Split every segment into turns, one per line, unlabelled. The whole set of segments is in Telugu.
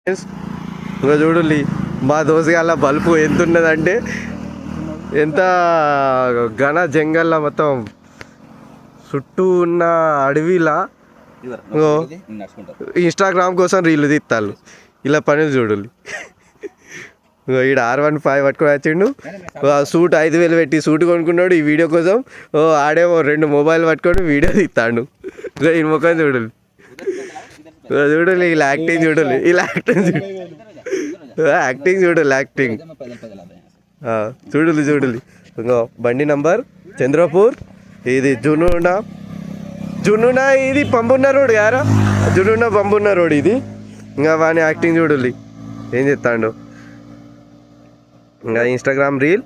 ఇంకా చూడండి మా దోసగాళ్ళ బల్బు ఎంత ఉన్నదంటే ఎంత ఘన జంగల్లా మొత్తం చుట్టూ ఉన్న అడవిలా ఇన్స్టాగ్రామ్ కోసం రీల్ తీస్తాళ్ళు ఇలా పని చూడాలి. ఈడ R15 పట్టుకొని వచ్చిండు, సూట్ 5,000 పెట్టి సూట్ కొనుక్కున్నాడు ఈ వీడియో కోసం. ఆడేమో 2 మొబైల్ పట్టుకొని వీడియో తీస్తాడు. ఈ ముఖం చూడాలి, చూడాలి ఇలా యాక్టింగ్ చూడాలి, ఇలా యాక్టింగ్ యాక్టింగ్ చూడాలి, యాక్టింగ్ చూడాలి. ఇంకో బండి నంబర్ చంద్రపూర్, ఇది జునునా ఇది పంపున్న రోడ్ యారా, జునునా పంపున్న రోడ్ ఇది. ఇంకా వాని యాక్టింగ్ చూడాలి ఏం చెప్తాడు. ఇంకా ఇన్స్టాగ్రామ్ రీల్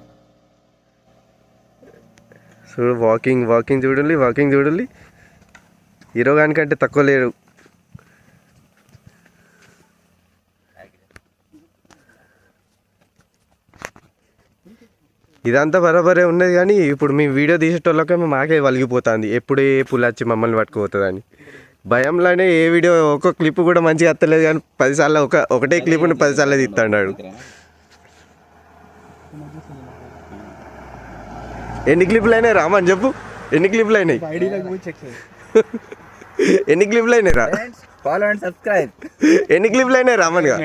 చూడు, వాకింగ్ చూడాలి. హీరో గానికంటే తక్కువ లేడు. ఇదంతా బరాబరే ఉన్నది కానీ ఇప్పుడు మీ వీడియో తీసేటోళ్ళకే మాకే వలిగిపోతుంది, ఎప్పుడే పుల్లచ్చి మమ్మల్ని పట్టుకుపోతుందని భయంలోనే. ఏ వీడియో ఒక్క క్లిప్ కూడా మంచిగా వస్తలేదు కానీ 10 సార్లు ఒకటే క్లిప్ని 10 సార్లు తీస్తాడు. ఎన్ని క్లిప్లు అయినాయి రామని చెప్పు, ఎన్ని క్లిప్లు అయినాయి, ఎన్ని క్లిప్లు అయినాయి రా, ఎన్ని క్లిప్లు అయినాయి రామన్గా.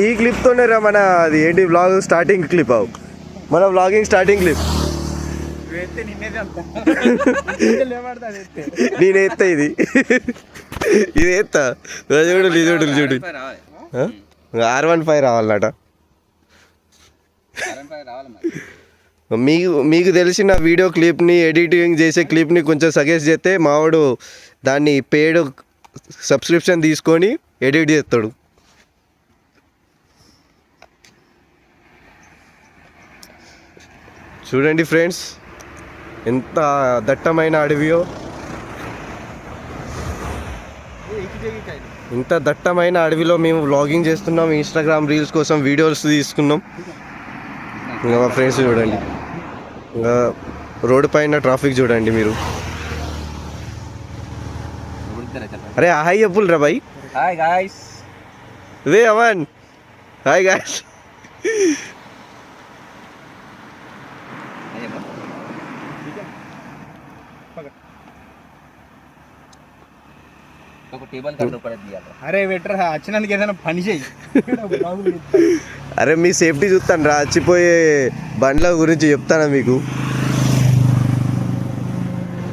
ఈ క్లిప్తోనే రా మన అది ఏంటి వ్లాగ్ స్టార్టింగ్ క్లిప్, మన వ్లాగింగ్ స్టార్టింగ్ క్లిప్. నేను ఎత్తా ఇది ఎత్తా చూడు R15 రావాలన్నట. మీకు తెలిసిన వీడియో క్లిప్ని, ఎడిటింగ్ చేసే క్లిప్ని కొంచెం సజెస్ట్ చేస్తే మావాడు దాన్ని పేడ్ సబ్స్క్రిప్షన్ తీసుకొని ఎడిట్ చేస్తాడు. చూడండి ఫ్రెండ్స్ ఎంత దట్టమైన అడవియో, ఇంత దట్టమైన అడవిలో మేము వ్లాగింగ్ చేస్తున్నాం, ఇన్స్టాగ్రామ్ రీల్స్ కోసం వీడియోస్ తీసుకున్నాం. ఇంకా మా ఫ్రెండ్స్ చూడండి, ఇంకా రోడ్డు పైన ట్రాఫిక్ చూడండి మీరు. అరే హాయ్ చెప్పులు రా బాయ్.
హాయ్ గాయ్స్,
వే అమన్, హాయ్ గాయ్స్.
అరే వెటర్ వచ్చినందుకు ఏదైనా పని చేయి.
అరే మీ సేఫ్టీ చూస్తాను రా, వచ్చిపోయే బండ్ల గురించి చెప్తానా మీకు.